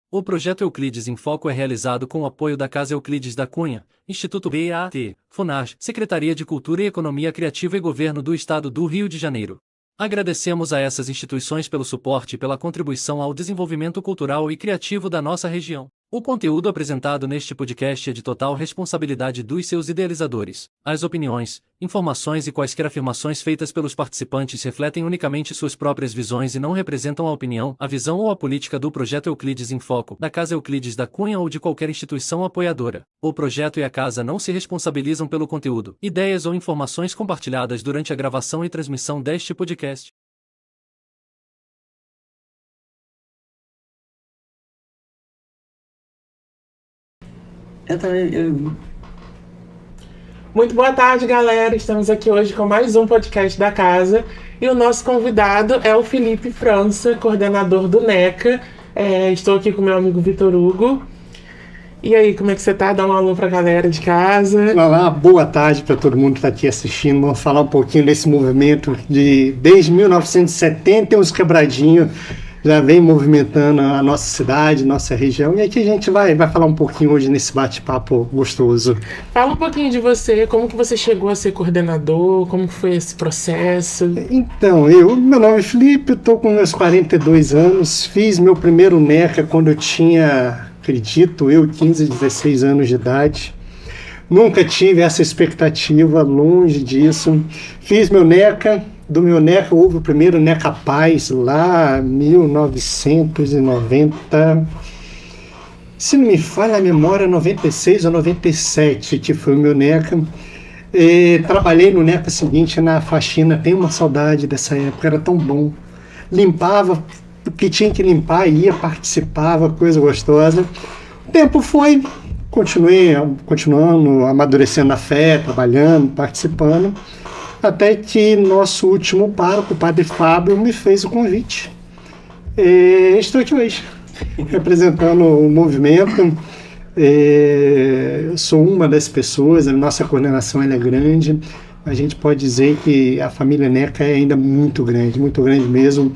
O projeto Euclides em Foco é realizado com o apoio da Casa Euclides da Cunha, Instituto BEAT, FUNAG, Secretaria de Cultura e Economia Criativa e Governo do Estado do Rio de Janeiro. Agradecemos a essas instituições pelo suporte e pela contribuição ao desenvolvimento cultural e criativo da nossa região. O conteúdo apresentado neste podcast é de total responsabilidade dos seus idealizadores. As opiniões, informações e quaisquer afirmações feitas pelos participantes refletem unicamente suas próprias visões e não representam a opinião, a visão ou a política do projeto Euclides em Foco, da Casa Euclides da Cunha ou de qualquer instituição apoiadora. O projeto e a casa não se responsabilizam pelo conteúdo, ideias ou informações compartilhadas durante a gravação e transmissão deste podcast. Muito boa tarde, galera. Estamos aqui hoje com mais um podcast da casa. E o nosso convidado é o Felipe França, coordenador do NECA. Estou aqui com meu amigo Vitor Hugo. E aí, como é que você tá? Dá um alô pra galera de casa. Olá, boa tarde para todo mundo que está aqui assistindo. Vamos falar um pouquinho desse movimento desde 1970 e uns quebradinhos. Já vem movimentando a nossa cidade, nossa região. E aqui a gente vai falar um pouquinho hoje nesse bate-papo gostoso. Fala um pouquinho de você, como que você chegou a ser coordenador, como que foi esse processo? Então, meu nome é Felipe, estou com meus 42 anos, fiz meu primeiro NECA quando eu tinha, acredito, 15, 16 anos de idade. Nunca tive essa expectativa, longe disso. Fiz meu NECA. Do meu NECA houve o primeiro NECA Paz lá em 1990, se não me falha a memória, 96 ou 97 que foi o meu NECA. Trabalhei no NECA seguinte na faxina, tenho uma saudade dessa época, era tão bom. Limpava o que tinha que limpar, ia, participava, coisa gostosa. O tempo foi, continuando, amadurecendo a fé, trabalhando, participando. Até que nosso último pároco, o Padre Fábio, me fez o convite. Estou aqui hoje, representando o movimento. Eu sou uma das pessoas, a nossa coordenação é grande. A gente pode dizer que a família NECA é ainda muito grande mesmo.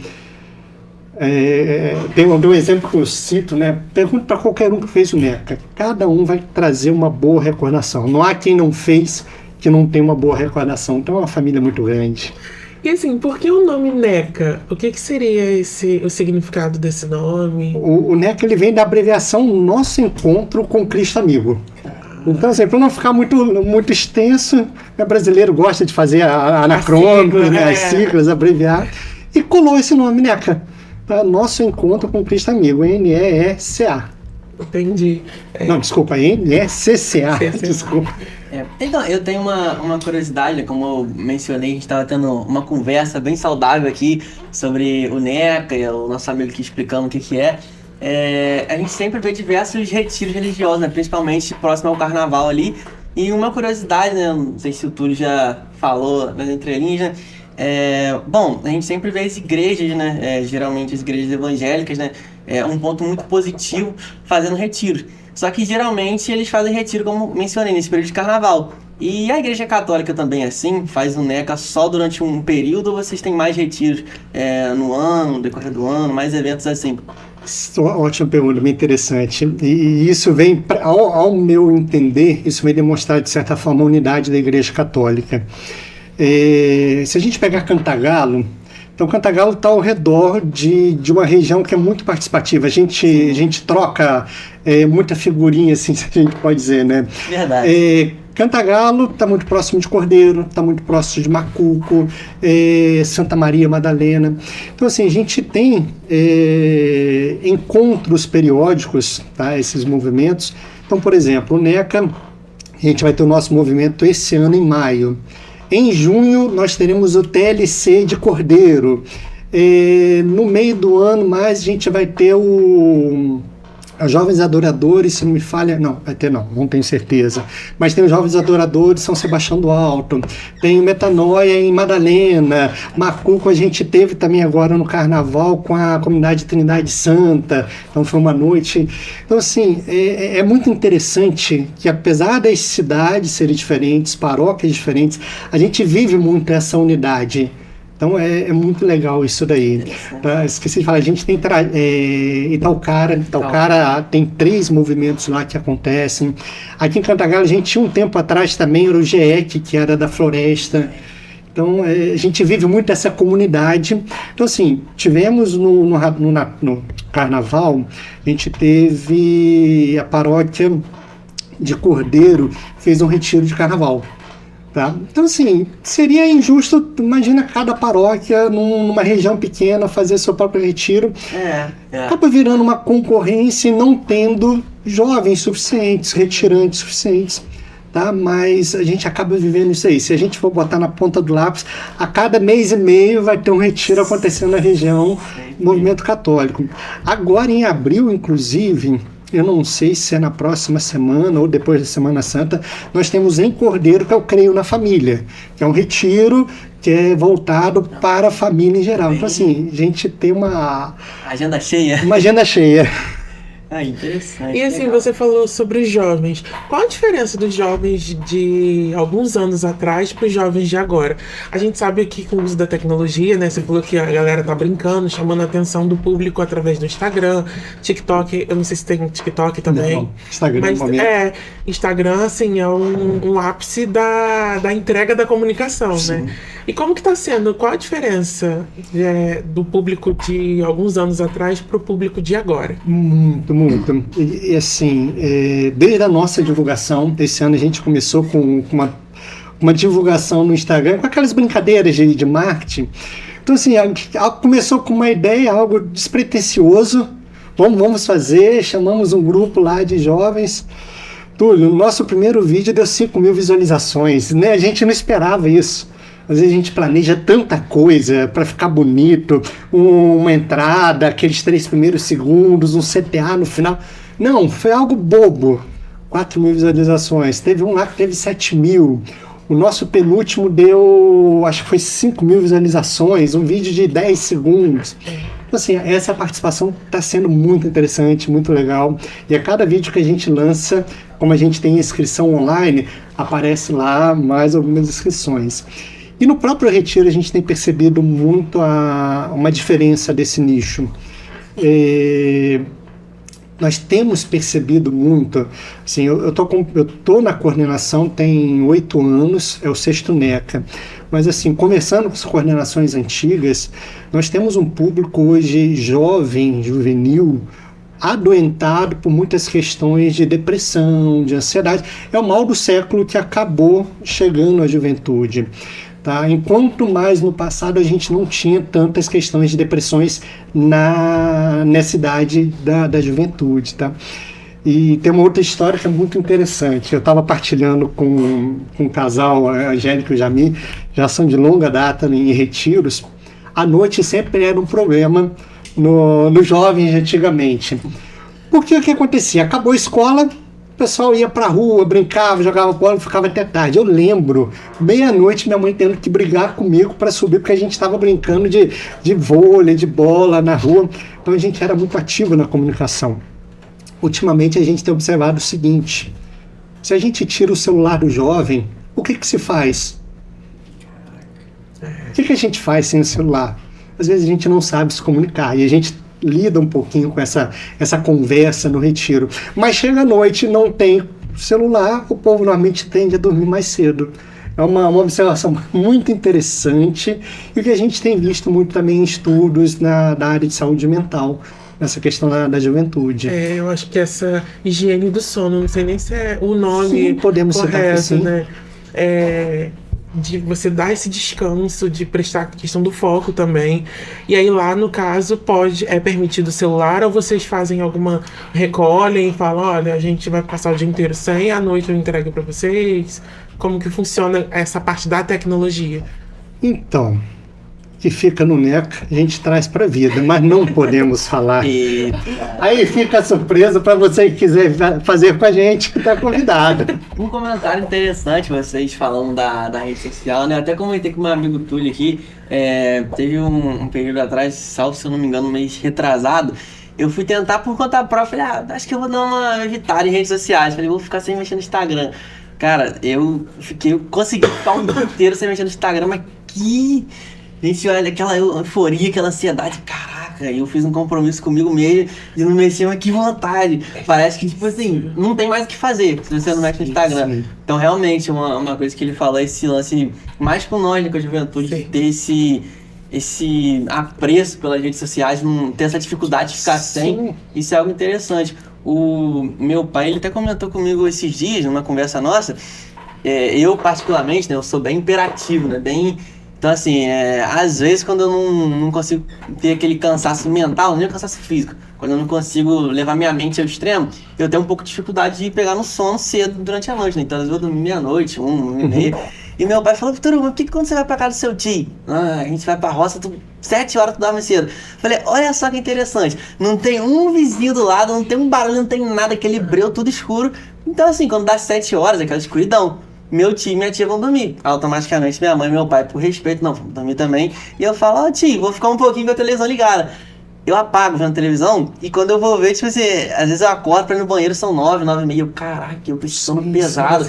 Tem um exemplo que eu cito, né? Pergunto para qualquer um que fez o NECA. Cada um vai trazer uma boa recordação. Não há quem não fez que não tem uma boa recordação. Então é uma família muito grande. E assim, por que o nome NECA? O que seria o significado desse nome? O NECA ele vem da abreviação Nosso Encontro com Cristo Amigo. Então, assim, para não ficar muito extenso, o brasileiro gosta de fazer anacrônicos, as siglas, abreviar, e colou esse nome NECA. Tá? Nosso Encontro com Cristo Amigo, NEECA. Entendi. Não, desculpa, NECCA. Desculpa. Então, eu tenho uma curiosidade, né? Como eu mencionei, a gente estava tendo uma conversa bem saudável aqui sobre o NECA, e o nosso amigo aqui explicando o que é. A gente sempre vê diversos retiros religiosos, né? Principalmente próximo ao carnaval ali. E uma curiosidade, né? Não sei se o Túlio já falou nas entrelinhas, né? Bom, a gente sempre vê as igrejas, né? Geralmente as igrejas evangélicas, né? Um ponto muito positivo fazendo retiro. Só que geralmente eles fazem retiro, como mencionei, nesse período de carnaval. E a igreja católica também é assim? Faz um NECA só durante um período ou vocês têm mais retiros no ano, no decorrer do ano, mais eventos assim? Ótima pergunta, bem interessante. E isso vem, ao meu entender, isso vem demonstrar de certa forma a unidade da igreja católica. Se a gente pegar Cantagalo, então Cantagalo está ao redor de uma região que é muito participativa. A gente troca muita figurinha, assim, se a gente pode dizer, né? Verdade. Cantagalo está muito próximo de Cordeiro, está muito próximo de Macuco, Santa Maria Madalena. Então, assim, a gente tem encontros periódicos, tá, esses movimentos. Então, por exemplo, o NECA, a gente vai ter o nosso movimento esse ano em maio. Em junho, nós teremos o TLC de Cordeiro. No meio do ano, mais a gente vai ter os Jovens Adoradores, se não me falha, não tenho certeza, mas tem os Jovens Adoradores São Sebastião do Alto, tem o Metanoia em Madalena, Macuco a gente teve também agora no Carnaval com a comunidade Trindade Santa, então foi uma noite. Então, assim, é muito interessante que, apesar das cidades serem diferentes, paróquias diferentes, a gente vive muito essa unidade. Então é muito legal isso daí. Tá? Esqueci de falar, a gente tem Itaocara tem 3 movimentos lá que acontecem. Aqui em Cantagalo a gente tinha um tempo atrás também o GEC, que era da floresta. Então a gente vive muito essa comunidade. Então assim, tivemos no carnaval, a gente teve a paróquia de Cordeiro, fez um retiro de carnaval. Tá? Então, assim, seria injusto, imagina cada paróquia numa região pequena fazer seu próprio retiro. Acaba virando uma concorrência e não tendo jovens suficientes, retirantes suficientes. Tá? Mas a gente acaba vivendo isso aí. Se a gente for botar na ponta do lápis, a cada mês e meio vai ter um retiro acontecendo na região do movimento católico. Agora, em abril, inclusive, eu não sei se é na próxima semana ou depois da Semana Santa, nós temos em Cordeiro, que é o Creio na Família, que é um retiro que é voltado para a família em geral. Então, assim, a gente tem uma agenda cheia. Uma agenda cheia. Interessante. E assim, você falou sobre os jovens. Qual a diferença dos jovens de alguns anos atrás para os jovens de agora? A gente sabe que com o uso da tecnologia, né? Você falou que a galera tá brincando, chamando a atenção do público através do Instagram, TikTok. Eu não sei se tem TikTok também. Não, Instagram, mas Instagram, assim, é um ápice da entrega da comunicação, né? E como que tá sendo? Qual a diferença do público de alguns anos atrás para o público de agora? Muito. E assim, desde a nossa divulgação, esse ano a gente começou com uma divulgação no Instagram, com aquelas brincadeiras de marketing. Então, assim, começou com uma ideia, algo despretensioso. Vamos fazer, chamamos um grupo lá de jovens. Túlio, o nosso primeiro vídeo deu 5.000 visualizações, né? A gente não esperava isso. Às vezes a gente planeja tanta coisa para ficar bonito, uma entrada, aqueles 3 primeiros segundos, um CTA no final. Não, foi algo bobo. 4.000 visualizações. Teve um lá que teve 7.000. O nosso penúltimo deu, acho que foi 5.000 visualizações, um vídeo de 10 segundos. Então, assim, essa participação está sendo muito interessante, muito legal. E a cada vídeo que a gente lança, como a gente tem inscrição online, aparece lá mais algumas inscrições. E no próprio retiro a gente tem percebido muito uma diferença desse nicho. Nós temos percebido muito, assim, eu tô na coordenação tem 8 anos, é o 6º NECA, mas assim, conversando com as coordenações antigas, nós temos um público hoje jovem, juvenil, adoentado por muitas questões de depressão, de ansiedade. É o mal do século que acabou chegando à juventude. Tá? Enquanto mais no passado a gente não tinha tantas questões de depressões nessa idade da juventude. Tá? E tem uma outra história que é muito interessante. Eu estava partilhando com um casal, a Angélica e o Jami, já são de longa data em retiros. À noite sempre era um problema nos jovens antigamente. Porque o que acontecia? Acabou a escola, o pessoal ia pra rua, brincava, jogava bola, ficava até tarde. Eu lembro, meia-noite, minha mãe tendo que brigar comigo para subir, porque a gente estava brincando de vôlei, de bola na rua. Então a gente era muito ativo na comunicação. Ultimamente a gente tem observado o seguinte: se a gente tira o celular do jovem, o que se faz? O que a gente faz sem o celular? Às vezes a gente não sabe se comunicar e a gente lida um pouquinho com essa conversa no retiro. Mas chega à noite, não tem celular, o povo normalmente tende a dormir mais cedo. É uma observação muito interessante e o que a gente tem visto muito também em estudos na área de saúde mental, nessa questão da juventude. Eu acho que essa higiene do sono, não sei nem se é o nome. Sim, podemos correto, citar que sim. Né? De você dar esse descanso, de prestar a questão do foco também. E aí lá, no caso, é permitido o celular, ou vocês fazem recolhem e falam, olha, a gente vai passar o dia inteiro sem, à noite eu entrego para vocês. Como que funciona essa parte da tecnologia? Então, que fica no NECA, a gente traz para a vida, mas não podemos falar. Aí fica a surpresa para você que quiser fazer com a gente, que está convidado. Um comentário interessante, vocês falando da rede social, né? Até comentei com meu amigo Túlio aqui, teve um período atrás, salvo se eu não me engano, um mês retrasado, eu fui tentar por conta própria, falei, acho que eu vou dar uma evitada em redes sociais, falei, vou ficar sem mexer no Instagram. Cara, eu consegui ficar um dia inteiro sem mexer no Instagram, mas que A gente olha aquela euforia, aquela ansiedade, caraca, eu fiz um compromisso comigo mesmo de não mexer, mas que vontade. Parece que, tipo assim, não tem mais o que fazer se você não mexe no Instagram. Sim. Então, realmente, uma coisa que ele falou, esse lance, mais com nós, né, com a juventude, de ter esse apreço pelas redes sociais, não ter essa dificuldade de ficar sem, isso é algo interessante. O meu pai, ele até comentou comigo esses dias, numa conversa nossa, eu particularmente, né, eu sou bem imperativo, né, então assim, às vezes quando eu não consigo ter aquele cansaço mental, nem o cansaço físico, quando eu não consigo levar minha mente ao extremo, eu tenho um pouco de dificuldade de pegar no sono cedo durante a noite, né, então às vezes eu dormi meia-noite, 1h30, e meu pai falou, Vitor, mas por que quando você vai pra casa do seu tio? A gente vai pra roça, 7 horas tu dorme cedo. Falei, olha só que interessante, não tem um vizinho do lado, não tem um barulho, não tem nada, aquele breu, tudo escuro. Então assim, quando dá 7 horas, aquela escuridão, meu tio e minha tia vão dormir. Automaticamente minha mãe e meu pai, por respeito, não, vão dormir também. E eu falo, ó tio, vou ficar um pouquinho com a televisão ligada. Eu apago vendo televisão e quando eu vou ver, tipo assim, às vezes eu acordo pra ir no banheiro, são 9, 9h30, caraca, eu tô sono pesado.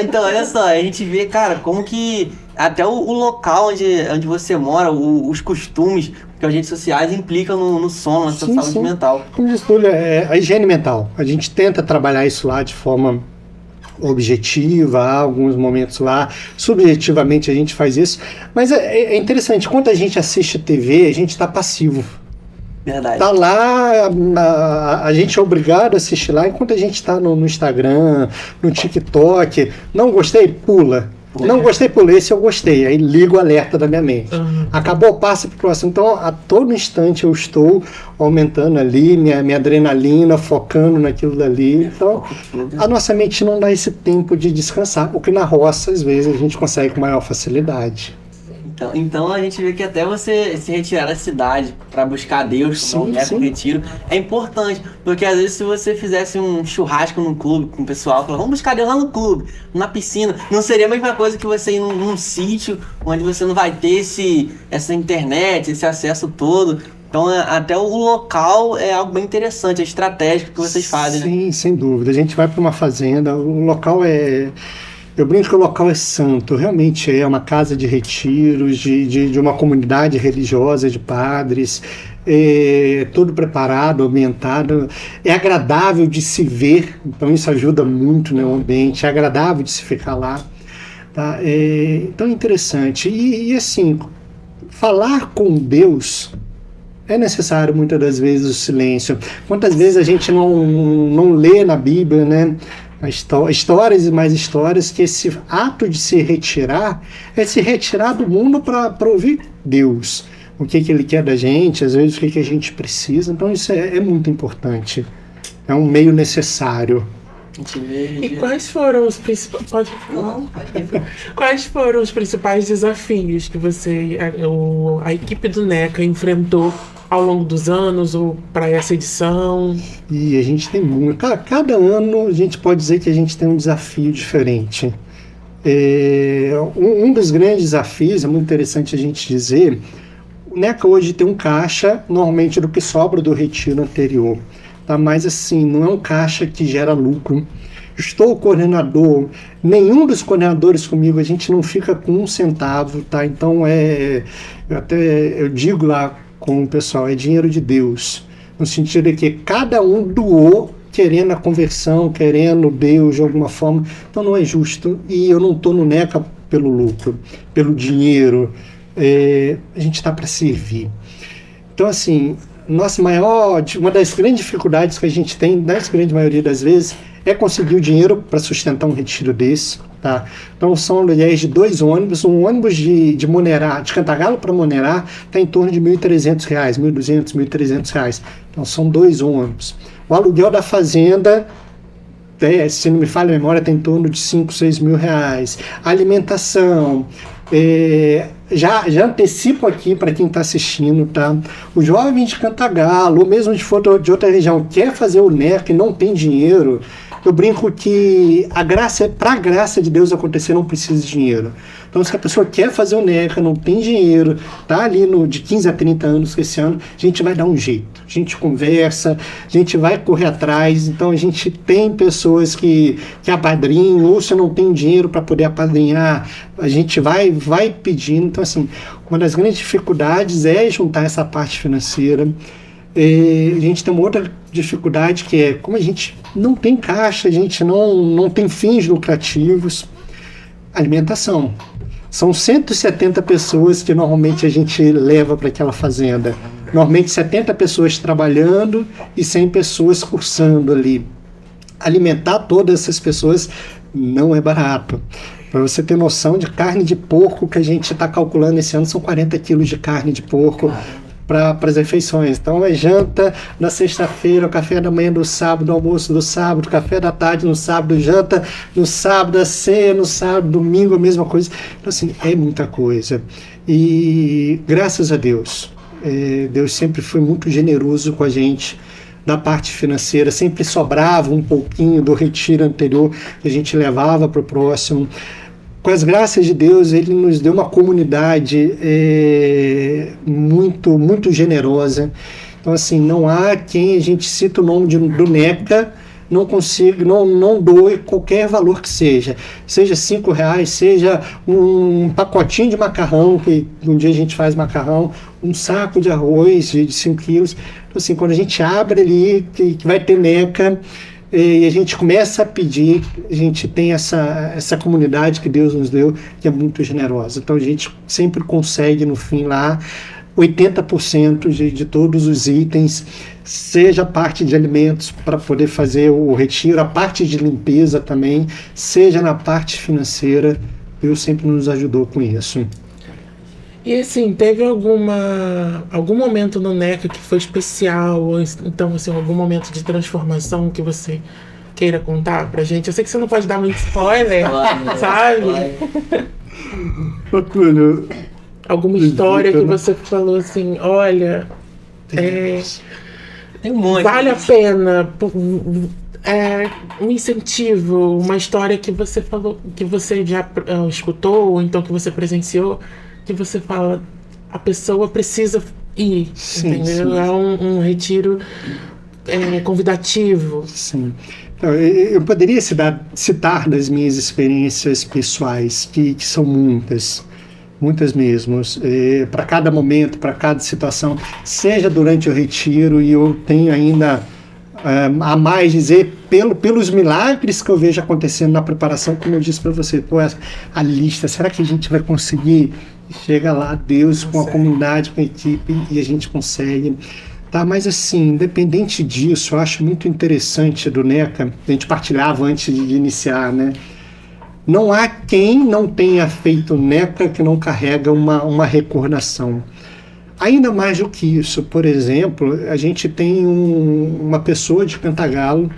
Então, olha só, a gente vê, cara, como que até o local onde você mora, os costumes que as redes sociais implicam no sono, na sua saúde mental. Como diz Túlio, a higiene mental. A gente tenta trabalhar isso lá de forma objetiva, há alguns momentos lá, subjetivamente a gente faz isso, mas é interessante, quando a gente assiste TV, a gente está passivo. Verdade. Tá lá, a gente é obrigado a assistir lá, enquanto a gente está no Instagram, no TikTok, não gostei, pula. Não gostei, pulei, esse eu gostei. Aí ligo o alerta da minha mente. Acabou, passa pro próximo. Então, a todo instante eu estou aumentando ali minha adrenalina, focando naquilo dali. Então, a nossa mente não dá esse tempo de descansar, o que na roça, às vezes, a gente consegue com maior facilidade. Então a gente vê que até você se retirar da cidade para buscar Deus, como um retiro, é importante, porque às vezes se você fizesse um churrasco num clube com o pessoal, falando, vamos buscar Deus lá no clube, na piscina, não seria a mesma coisa que você ir num sítio onde você não vai ter essa internet, esse acesso todo. Então até o local é algo bem interessante, é estratégico que vocês fazem, né? Sim, sem dúvida. A gente vai para uma fazenda, o local eu brinco que o local é santo, realmente é uma casa de retiros, de uma comunidade religiosa, de padres, todo preparado, ambientado, é agradável de se ver, então isso ajuda muito no ambiente, é agradável de se ficar lá, tá? Então é interessante, e assim, falar com Deus é necessário muitas das vezes o silêncio. Quantas vezes a gente não lê na Bíblia, né? Histórias e mais histórias, que esse ato de se retirar é se retirar do mundo para ouvir Deus, o que Ele quer da gente, às vezes o que a gente precisa. Então isso é muito importante, é um meio necessário. E quais foram os principais quais foram os principais desafios que a equipe do NECA enfrentou ao longo dos anos ou para essa edição? E a gente tem muito. Cada ano a gente pode dizer que a gente tem um desafio diferente. Um dos grandes desafios, é muito interessante a gente dizer, o NECA hoje tem um caixa, normalmente do que sobra do retiro anterior. Tá? Mas assim, não é um caixa que gera lucro. Estou coordenador, nenhum dos coordenadores comigo, a gente não fica com um centavo, tá? Então eu digo lá com o pessoal, é dinheiro de Deus, no sentido de que cada um doou querendo a conversão, querendo Deus de alguma forma, então não é justo, e eu não estou no NECA pelo lucro, pelo dinheiro, a gente está para servir. Então assim, uma das grandes dificuldades que a gente tem, na grande maioria das vezes, é conseguir o dinheiro para sustentar um retiro desse. Tá? Então são aliás de 2 ônibus, um ônibus de Cantagalo para Monerá está em torno de R$1.300, R$1.200, R$1.300. Então são 2 ônibus. O aluguel da fazenda, se não me falha a memória, tem em torno de R$5, R$6 mil. A alimentação, já antecipo aqui para quem está assistindo, tá? O jovem de Cantagalo, ou mesmo de outra região, quer fazer o NECA e não tem dinheiro, Eu brinco que para a graça de Deus acontecer não precisa de dinheiro. Então, se a pessoa quer fazer o NECA, não tem dinheiro, tá ali de 15 a 30 anos esse ano, a gente vai dar um jeito. A gente conversa, a gente vai correr atrás. Então, a gente tem pessoas que apadrinham, ou se não tem dinheiro para poder apadrinhar, a gente vai pedindo. Então, assim, uma das grandes dificuldades é juntar essa parte financeira. A gente tem uma outra dificuldade que é, como a gente não tem caixa, a gente não tem fins lucrativos, alimentação. São 170 pessoas que normalmente a gente leva para aquela fazenda. Normalmente 70 pessoas trabalhando e 100 pessoas cursando ali. Alimentar todas essas pessoas não é barato. Para você ter noção de carne de porco que a gente está calculando esse ano, são 40 quilos de carne de porco para as refeições. Então é janta na sexta-feira, o café da manhã do sábado, almoço do sábado, café da tarde no sábado, janta no sábado, a ceia no sábado, domingo a mesma coisa. Então assim, é muita coisa. E graças a Deus, Deus sempre foi muito generoso com a gente da parte financeira, sempre sobrava um pouquinho do retiro anterior que a gente levava para o próximo. Com as graças de Deus, Ele nos deu uma comunidade muito, muito generosa. Então, assim, não há quem a gente cita o nome do NECA, não consiga, não doe qualquer valor que seja R$5, seja um pacotinho de macarrão, que um dia a gente faz macarrão, um saco de arroz de 5 quilos. Então, assim, quando a gente abre ali, que vai ter NECA, e a gente começa a pedir, a gente tem essa comunidade que Deus nos deu, que é muito generosa. Então a gente sempre consegue no fim lá 80% de todos os itens, seja a parte de alimentos para poder fazer o retiro, a parte de limpeza também, seja na parte financeira. Deus sempre nos ajudou com isso. E assim, teve algum momento no NECA que foi especial, ou então assim, algum momento de transformação que você queira contar pra gente? Eu sei que você não pode dar muito spoiler, sabe? Alguma história que você falou assim, olha, tem um monte. Vale a pena, um incentivo, uma história que você falou, que você já escutou, ou então que você presenciou, que você fala, a pessoa precisa ir, sim, entendeu? Sim. É um retiro convidativo. Sim. Então, eu poderia citar das minhas experiências pessoais, que são muitas mesmo, para cada momento, para cada situação, seja durante o retiro, e eu tenho ainda a mais dizer, pelos milagres que eu vejo acontecendo na preparação, como eu disse para você, a lista, será que a gente vai conseguir? Chega lá, Deus com a comunidade, com a equipe, e a gente consegue. Tá, mas assim, independente disso, eu acho muito interessante do NECA, a gente partilhava antes de iniciar, né? Não há quem não tenha feito NECA que não carrega uma recordação. Ainda mais do que isso, por exemplo, a gente tem uma pessoa de Cantagalo,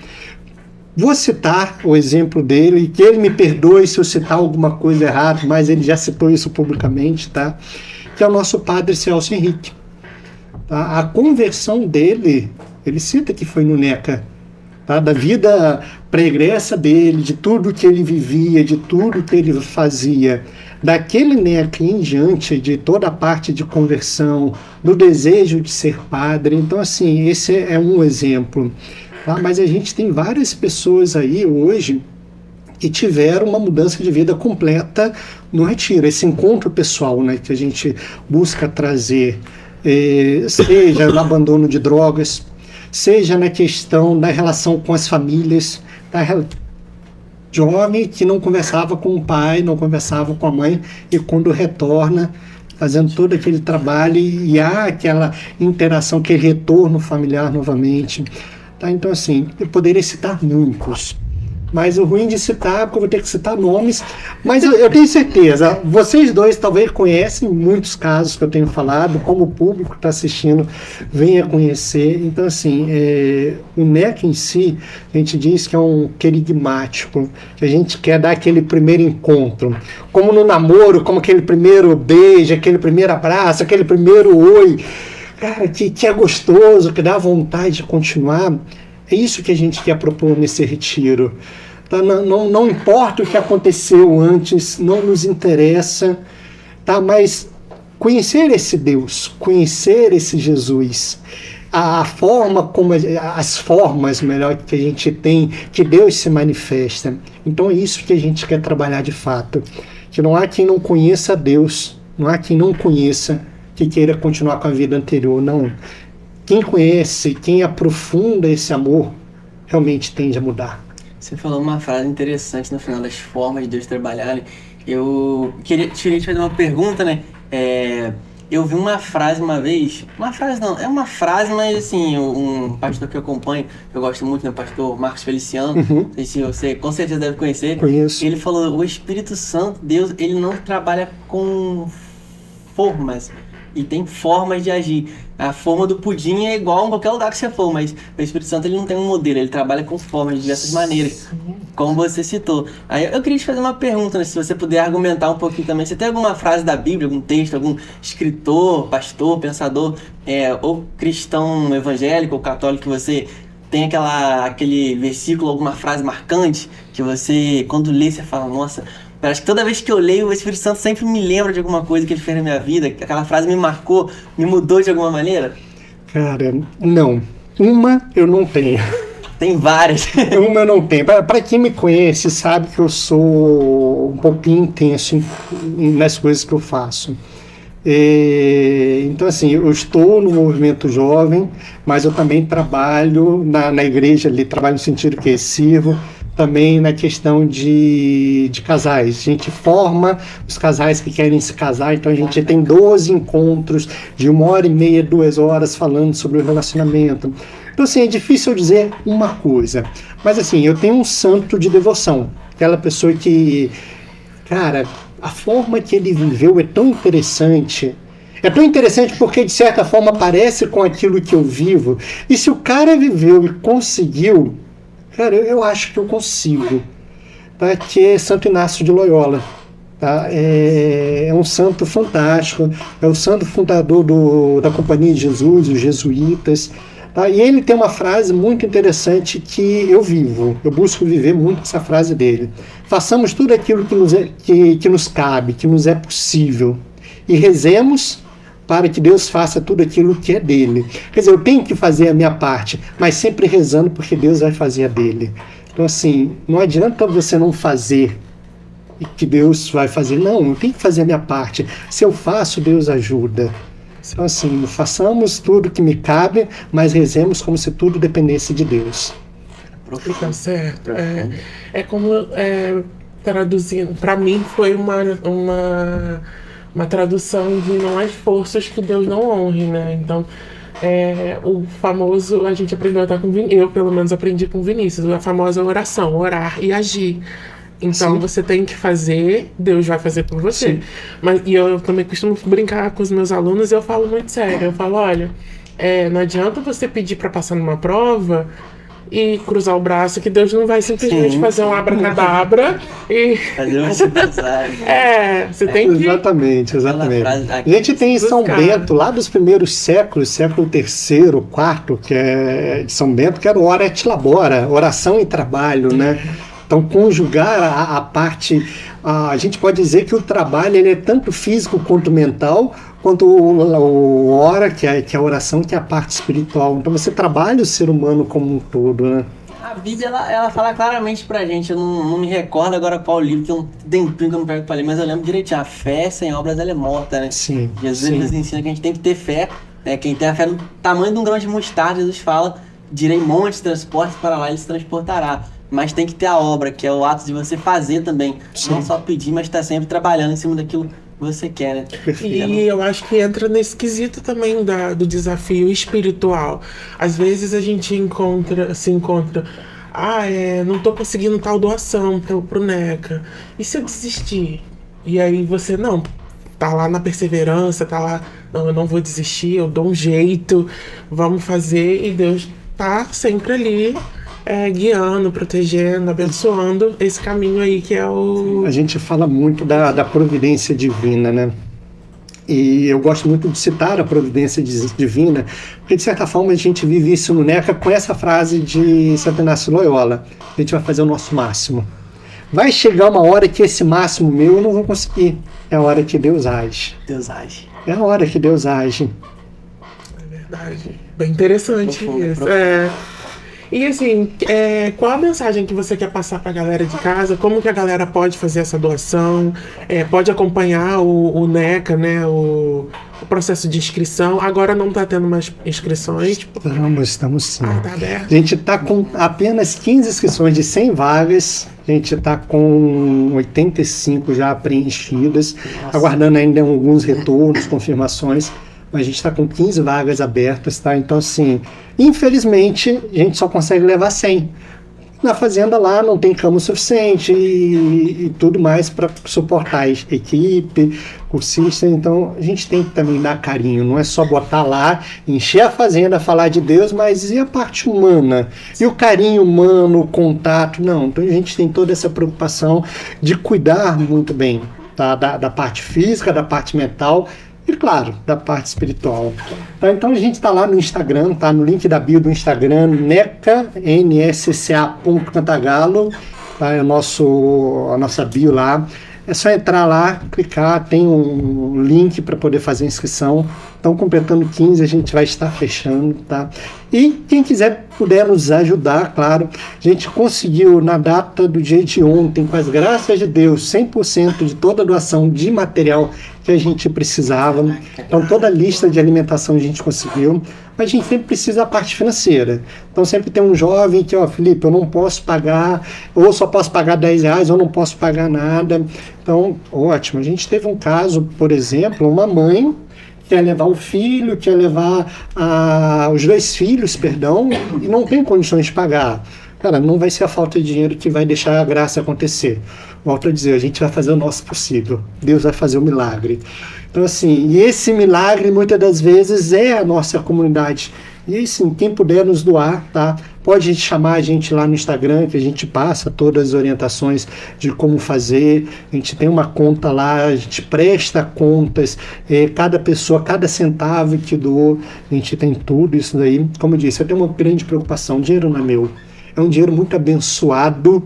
vou citar o exemplo dele, que ele me perdoe se eu citar alguma coisa errada, mas ele já citou isso publicamente, tá? Que é o nosso padre Celso Henrique. Tá? A conversão dele, ele cita que foi no NECA, tá? Da vida pregressa dele, de tudo que ele vivia, de tudo que ele fazia, daquele NECA em diante, de toda a parte de conversão, do desejo de ser padre. Então, assim, esse é um exemplo. Tá? Mas a gente tem várias pessoas aí hoje que tiveram uma mudança de vida completa no retiro. Esse encontro pessoal, né, que a gente busca trazer, seja no abandono de drogas, seja na questão da relação com as famílias, jovem que não conversava com o pai, não conversava com a mãe, e quando retorna, fazendo todo aquele trabalho, e há aquela interação, aquele retorno familiar novamente. Tá? Então, assim, eu poderia citar muitos, mas o ruim de citar, porque eu vou ter que citar nomes, mas eu tenho certeza, vocês dois talvez conhecem muitos casos que eu tenho falado, como o público está assistindo venha conhecer. Então, assim, o NECA em si, a gente diz que é um querigmático, que a gente quer dar aquele primeiro encontro, como no namoro, como aquele primeiro beijo, aquele primeiro abraço, aquele primeiro oi, cara, que é gostoso, que dá vontade de continuar. É isso que a gente quer propor nesse retiro. Tá? Não importa o que aconteceu antes, não nos interessa, tá? Mas conhecer esse Deus, conhecer esse Jesus, a forma como as formas melhor que a gente tem, que Deus se manifesta. Então é isso que a gente quer trabalhar de fato. Que não há quem não conheça Deus, não há quem não conheça que queira continuar com a vida anterior, não. Quem conhece, quem aprofunda esse amor, realmente tende a mudar. Você falou uma frase interessante no final das formas de Deus trabalhar, né? Eu queria te fazer uma pergunta, né? Eu vi uma frase uma vez, é uma frase, mas assim, um pastor que eu acompanho, que eu gosto muito, né, o pastor Marcos Feliciano, não sei se você com certeza deve conhecer. Conheço. Ele falou, o Espírito Santo, Deus, ele não trabalha com formas, e tem formas de agir. A forma do pudim é igual em qualquer lugar que você for, mas o Espírito Santo ele não tem um modelo, ele trabalha com formas de diversas maneiras, como você citou. Aí eu queria te fazer uma pergunta, né, se você puder argumentar um pouquinho também. Você tem alguma frase da Bíblia, algum texto, algum escritor, pastor, pensador, ou cristão evangélico ou católico, que você tem aquele versículo, alguma frase marcante, que você, quando lê, você fala, nossa... Acho que toda vez que eu leio, o Espírito Santo sempre me lembra de alguma coisa que ele fez na minha vida, que aquela frase me marcou, me mudou de alguma maneira? Cara, não. Uma eu não tenho. Tem várias. Uma eu não tenho. Para quem me conhece, sabe que eu sou um pouquinho intenso nas coisas que eu faço. Então, assim, eu estou no movimento jovem, mas eu também trabalho na igreja ali, trabalho no sentido que sirvo, também na questão de casais. A gente forma os casais que querem se casar, então a gente tem 12 encontros de 1h30, 2 horas falando sobre o relacionamento. Então, assim, é difícil eu dizer uma coisa, mas assim, eu tenho um santo de devoção, aquela pessoa que, cara, a forma que ele viveu é tão interessante. É tão interessante porque, de certa forma, parece com aquilo que eu vivo. E se o cara viveu e conseguiu, cara, eu acho que eu consigo. Tá? Que é Santo Inácio de Loyola. Tá? É um santo fantástico. É o santo fundador da Companhia de Jesus, os jesuítas. Tá? E ele tem uma frase muito interessante que eu vivo. Eu busco viver muito essa frase dele. Façamos tudo aquilo que nos cabe, que nos é possível. E rezemos para que Deus faça tudo aquilo que é dele. Quer dizer, eu tenho que fazer a minha parte, mas sempre rezando porque Deus vai fazer a dele. Então, assim, não adianta você não fazer e que Deus vai fazer. Não, eu tenho que fazer a minha parte. Se eu faço, Deus ajuda. Então, assim, façamos tudo que me cabe, mas rezemos como se tudo dependesse de Deus. Tá certo. É como, traduzindo, para mim foi uma tradução de não há esforços que Deus não honre, né? Então, o famoso, a gente aprendeu até com Vinícius, eu pelo menos aprendi com Vinícius, a famosa oração, orar e agir. Então, sim, você tem que fazer, Deus vai fazer por você. E eu também costumo brincar com os meus alunos e eu falo muito sério. Eu falo, olha, não adianta você pedir para passar numa prova e cruzar o braço, que Deus não vai simplesmente fazer um abracadabra e... Fazer passar. Você tem que... Exatamente. A gente tem em São Bento, lá dos primeiros séculos, século III, IV, que é de São Bento, que era o ora et labora, oração e trabalho, né? Então, conjugar a parte... A gente pode dizer que o trabalho ele é tanto físico quanto mental, quanto o ora, que é a oração, que é a parte espiritual. Então, você trabalha o ser humano como um todo, né? A Bíblia, ela fala claramente pra gente, eu não me recordo agora qual livro, que eu não pego pra ler, mas eu lembro direitinho, a fé sem obras ela é morta, né? Sim. Jesus ele nos ensina que a gente tem que ter fé, né? Quem tem a fé no tamanho de um grão de mostarda, Jesus fala, direi montes, transporte para lá, ele se transportará. Mas tem que ter a obra, que é o ato de você fazer também. Sim. Não só pedir, mas estar sempre trabalhando em cima daquilo que você quer, né? E eu acho que entra nesse quesito também do desafio espiritual. Às vezes a gente se encontra, não tô conseguindo tal doação pro NECA. E se eu desistir? E aí você, não, tá lá na perseverança, tá lá, não, eu não vou desistir, eu dou um jeito, vamos fazer, e Deus tá sempre ali, guiando, protegendo, abençoando esse caminho aí que é o... A gente fala muito da providência divina, né? E eu gosto muito de citar a providência divina, porque de certa forma a gente vive isso no NECA com essa frase de Santo Inácio Loyola: a gente vai fazer o nosso máximo. Vai chegar uma hora que esse máximo meu eu não vou conseguir. É a hora que Deus age. Deus age. É a hora que Deus age. É verdade. Bem interessante Profundo, isso. profundo. E assim, qual a mensagem que você quer passar para a galera de casa? Como que a galera pode fazer essa doação? Pode acompanhar o NECA, né? O processo de inscrição. Agora não está tendo mais inscrições. Estamos sim. Tá aberto. A gente está com apenas 15 inscrições de 100 vagas. A gente está com 85 já preenchidas. Nossa. Aguardando ainda alguns retornos, confirmações. Mas a gente está com 15 vagas abertas, tá? Então, assim, infelizmente, a gente só consegue levar 100. Na fazenda lá não tem cama suficiente e tudo mais para suportar a equipe, cursista. Então, a gente tem que também dar carinho. Não é só botar lá, encher a fazenda, falar de Deus, mas e a parte humana? E o carinho humano, o contato? Não. Então, a gente tem toda essa preocupação de cuidar muito bem, tá? Da parte física, da parte mental, e claro, da parte espiritual. Tá, então a gente está lá no Instagram, tá no link da bio do Instagram, NECA, nsca.cantagalo, tá, é a nossa bio lá. É só entrar lá, clicar, tem um link para poder fazer a inscrição. Então, completando 15, a gente vai estar fechando, tá? E quem quiser, puder nos ajudar, claro. A gente conseguiu, na data do dia de ontem, com as graças de Deus, 100% de toda a doação de material que a gente precisava. Então, toda a lista de alimentação a gente conseguiu. Mas a gente sempre precisa da parte financeira. Então, sempre tem um jovem que, Felipe, eu não posso pagar, ou só posso pagar R$10, ou não posso pagar nada. Então, ótimo. A gente teve um caso, por exemplo, uma mãe quer levar o filho, quer levar os 2 filhos, perdão, e não tem condições de pagar. Cara, não vai ser a falta de dinheiro que vai deixar a graça acontecer. Volto a dizer, a gente vai fazer o nosso possível. Deus vai fazer o milagre. Então, assim, e esse milagre, muitas das vezes, é a nossa comunidade. E, assim, quem puder nos doar, tá? Pode chamar a gente lá no Instagram, que a gente passa todas as orientações de como fazer. A gente tem uma conta lá, a gente presta contas, cada pessoa, cada centavo que doou, a gente tem tudo isso daí. Como eu disse, eu tenho uma grande preocupação, o dinheiro não é meu. É um dinheiro muito abençoado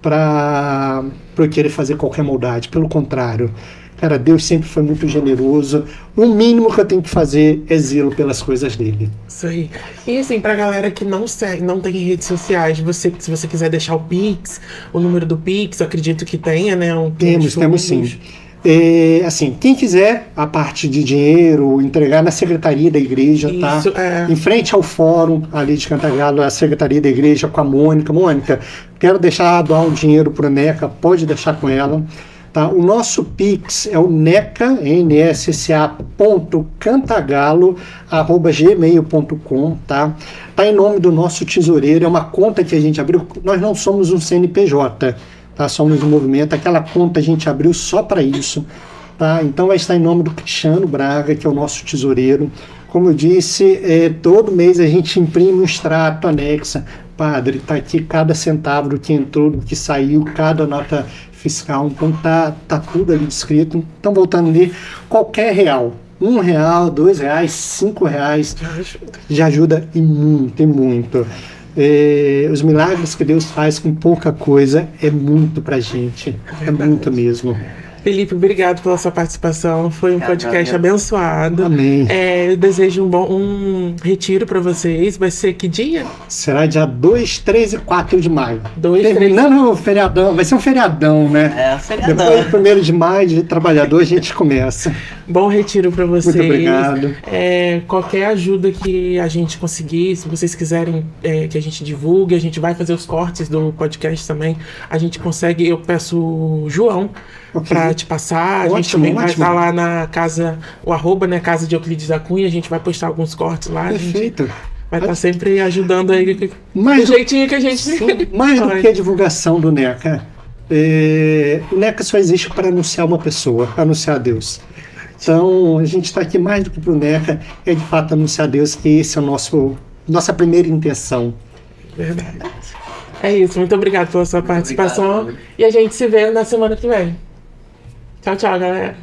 para eu querer fazer qualquer maldade. Pelo contrário, cara, Deus sempre foi muito generoso. O mínimo que eu tenho que fazer é zelo pelas coisas dele. Isso aí. E assim, pra galera que não segue, não tem redes sociais, se você quiser deixar o Pix, o número do Pix, eu acredito que tenha, né? Temos sim. Assim, quem quiser a parte de dinheiro, entregar na secretaria da igreja, isso, tá? Em frente ao fórum ali de Cantagalo, a secretaria da igreja com a Mônica. Mônica, quero doar um dinheiro para o NECA, pode deixar com ela. Tá? O nosso Pix é o neca, nsca.cantagalo@gmail.com, tá? Tá em nome do nosso tesoureiro, é uma conta que a gente abriu. Nós não somos um CNPJ, tá? Somos um movimento, aquela conta a gente abriu só para isso, tá? Então vai estar em nome do Cristiano Braga, que é o nosso tesoureiro. Como eu disse, todo mês a gente imprime um extrato, anexa. Padre, tá aqui cada centavo do que entrou, do que saiu, cada nota fiscal, então tá tudo ali descrito. Então, voltando ali, qualquer real, R$1, R$2, R$5, já ajuda e muito, e muito. Os milagres que Deus faz com pouca coisa é muito pra gente, é muito mesmo. Felipe, obrigado pela sua participação. Foi um podcast abençoado. Amém. Eu desejo um retiro para vocês. Vai ser que dia? Será dia 2, 3 e 4 de maio. 2, 3... Terminando o feriadão. Vai ser um feriadão, né? Feriadão. Depois do 1º de maio, de trabalhador, a gente começa. Bom retiro para vocês. Muito obrigado. Qualquer ajuda que a gente conseguir, se vocês quiserem que a gente divulgue, a gente vai fazer os cortes do podcast também. A gente consegue, eu peço o João para te passar. A gente também vai estar lá na casa, o @ né, Casa de Euclides da Cunha. A gente vai postar alguns cortes lá. Perfeito. Vai estar sempre ajudando aí do jeitinho que a gente... Mais do que a divulgação do NECA. O NECA só existe para anunciar uma pessoa, para anunciar Deus. Então, a gente está aqui mais do que para o NECA, é de fato anunciar Deus, que esse é nossa primeira intenção. Verdade. É isso, muito obrigado pela sua participação. Obrigado. E a gente se vê na semana que vem. Tchau, tchau, galera.